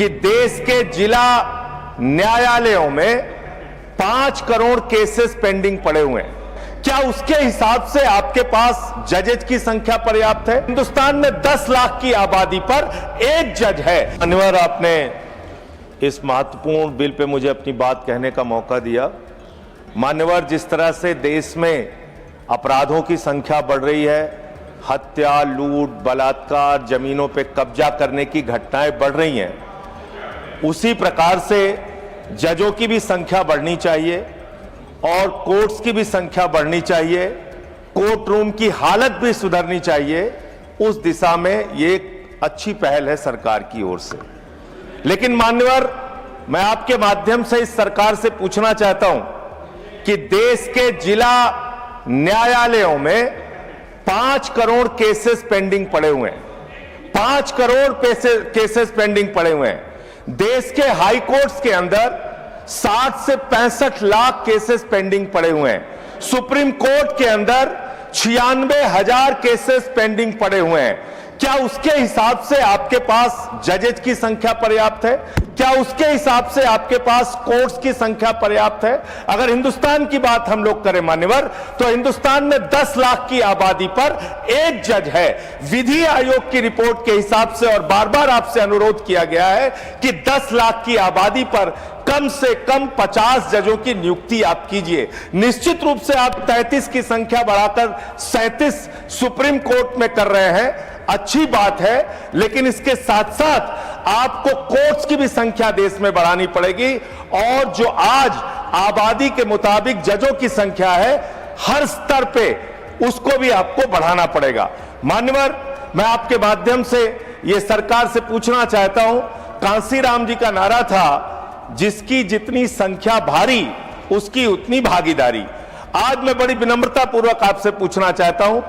कि देश के जिला न्यायालयों में 5 करोड़ केसेस पेंडिंग पड़े हुए हैं। क्या उसके हिसाब से आपके पास जजेज की संख्या पर्याप्त है? हिंदुस्तान में 10 लाख की आबादी पर एक जज है। अनवर, आपने इस महत्वपूर्ण बिल पे मुझे अपनी बात कहने का मौका दिया। मान्यवर, जिस तरह से देश में अपराधों की संख्या बढ़ रही है, हत्या, लूट, बलात्कार, जमीनों पे कब्जा करने की घटनाएं बढ़ रही हैं, उसी प्रकार से जजों की भी संख्या बढ़नी चाहिए और कोर्ट्स की भी संख्या बढ़नी चाहिए, कोर्ट रूम की हालत भी सुधरनी चाहिए। उस दिशा में ये एक अच्छी पहल है सरकार की ओर से। लेकिन मान्यवर, मैं आपके माध्यम से इस सरकार से पूछना चाहता हूं कि देश के जिला न्यायालयों में 5 करोड़ केसेस पेंडिंग पड़े हुए हैं। 5 करोड़ केसेस पेंडिंग पड़े हुए हैं। देश के हाई कोर्ट्स के अंदर 60 से 65 लाख केसेस पेंडिंग पड़े हुए हैं। सुप्रीम कोर्ट के अंदर 96,000 केसेस पेंडिंग पड़े हुए हैं। क्या उसके हिसाब से आपके पास जजेज की संख्या पर्याप्त है? क्या उसके हिसाब से आपके पास कोर्ट्स की संख्या पर्याप्त है? अगर हिंदुस्तान की बात हम लोग करें मान्यवर, तो हिंदुस्तान में 10 लाख की आबादी पर एक जज है। विधि आयोग की रिपोर्ट के हिसाब से, और बार बार आपसे अनुरोध किया गया है कि 10 लाख की आबादी पर कम से कम 50 जजों की नियुक्ति आप कीजिए। निश्चित रूप से आप 33 की संख्या बढ़ाकर 37 सुप्रीम कोर्ट में कर रहे हैं, अच्छी बात है, लेकिन इसके साथ साथ आपको कोर्ट्स की भी संख्या देश में बढ़ानी पड़ेगी। और जो आज आबादी के मुताबिक जजों की संख्या है, हर स्तर पे उसको भी आपको बढ़ाना पड़ेगा। मान्यवर, मैं आपके माध्यम से यह सरकार से पूछना चाहता हूं, कांसीराम जी का नारा था, जिसकी जितनी संख्या भारी उसकी उतनी भागीदारी। आज मैं बड़ी विनम्रता पूर्वक आपसे पूछना चाहता हूं,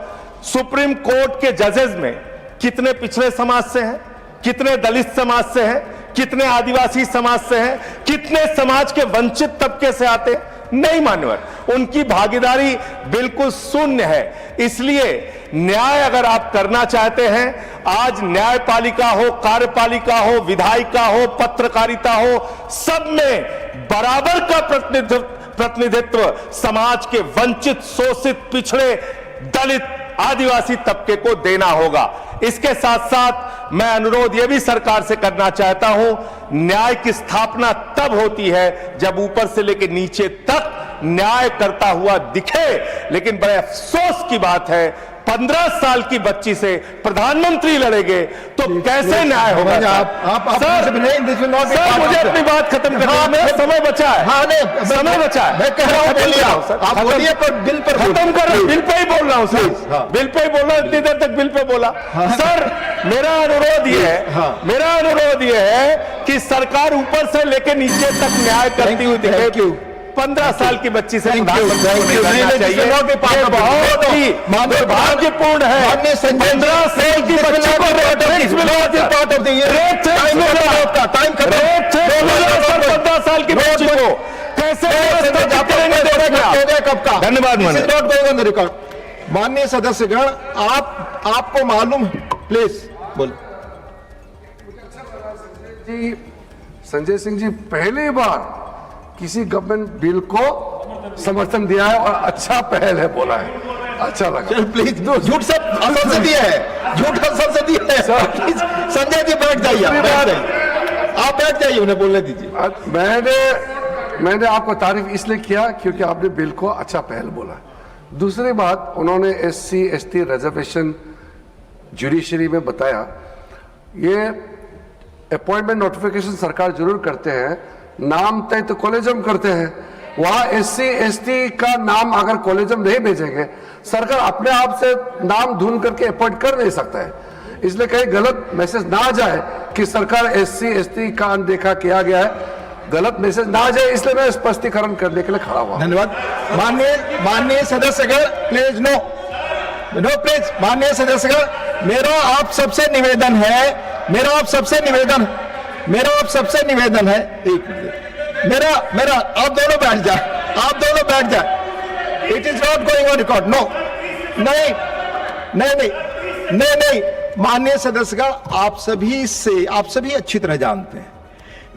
सुप्रीम कोर्ट के जजेस में कितने पिछड़े समाज से हैं, कितने दलित समाज से हैं, कितने आदिवासी समाज से हैं, कितने समाज के वंचित तबके से आते हैं? नहीं मान्यवर, उनकी भागीदारी बिल्कुल शून्य है। इसलिए न्याय अगर आप करना चाहते हैं, आज न्यायपालिका हो, कार्यपालिका हो, विधायिका हो, पत्रकारिता हो, सब में बराबर का प्रतिनिधित्व समाज के वंचित, शोषित, पिछड़े, दलित, आदिवासी तबके को देना होगा। इसके साथ साथ मैं अनुरोध यह भी सरकार से करना चाहता हूं, न्याय की स्थापना तब होती है जब ऊपर से लेकर नीचे तक न्याय करता हुआ दिखे। लेकिन बड़े अफसोस की बात है, 15 साल की बच्ची से प्रधानमंत्री लड़ेंगे तो कैसे न्याय होगा? सर, मुझे अपनी बात खत्म करनी है, समय बचा है, समय बचा है। मैं कह रहा हूं, बोलिए आप बोलिए, पर बिल पर खत्म कर रहा हूं, बिल पे ही बोल रहा हूं सर, बिल पे ही बोल रहा हूं, इतनी देर तक बिल पे बोला। सर, मेरा अनुरोध ये है कि सरकार ऊपर से लेकर नीचे तक न्याय करती हुई दिखे। 15 साल की बच्ची से प्रधानमंत्री को नहीं करना चाहिए, बहुत ही दुर्भाग्यपूर्ण है। 15 साल की बच्ची को 15 साल की बच्ची को कैसे करेंगे? कब का? धन्यवाद। माननीय सदस्यगण, आपको मालूम, प्लीज बोल। जी, संजय सिंह जी पहली बार किसी गवर्नमेंट बिल को समर्थन दिया है और अच्छा पहल है बोला है, अच्छा लगा। प्लीज, झूठ सब संसदीय है, झूठ संसदीय है। संजय जी बैठ जाइए, आप बैठ जाइए, उन्हें बोलने दीजिए। मैंने आपको तारीफ इसलिए किया क्योंकि आपने बिल को अच्छा पहल बोला। दूसरी बात, उन्होंने SC ST रिजर्वेशन जुडिशरी में बताया, ये अपॉइंटमेंट नोटिफिकेशन सरकार जरूर करते हैं, नाम तय तो कॉलेजम करते हैं। वहां SC ST का नाम अगर कॉलेजम नहीं भेजेंगे, सरकार अपने आप से नाम ढूंढ करके अपॉइंट कर नहीं सकता है। इसलिए कहीं गलत मैसेज ना जाए कि सरकार SC ST का अनदेखा किया गया है, गलत मैसेज ना जाए, इसलिए मैं स्पष्टीकरण करने के लिए खड़ा हुआ। धन्यवाद। माननीय सदस्यगण, प्लीज नो प्लीज। माननीय सदस्यगण, मेरा आप सबसे निवेदन है, एक मेरा आप दोनों बैठ जाए, it is not going on record. No, नहीं। माननीय सदस्यगण, आप सभी अच्छी तरह जानते हैं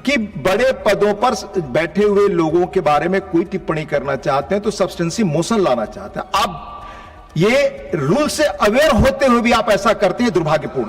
कि बड़े पदों पर बैठे हुए लोगों के बारे में कोई टिप्पणी करना चाहते हैं तो सब्सटेंसिव मोशन लाना चाहते हैं। अब ये रूल से अवेयर होते हुए भी आप ऐसा करते हैं, दुर्भाग्यपूर्ण है।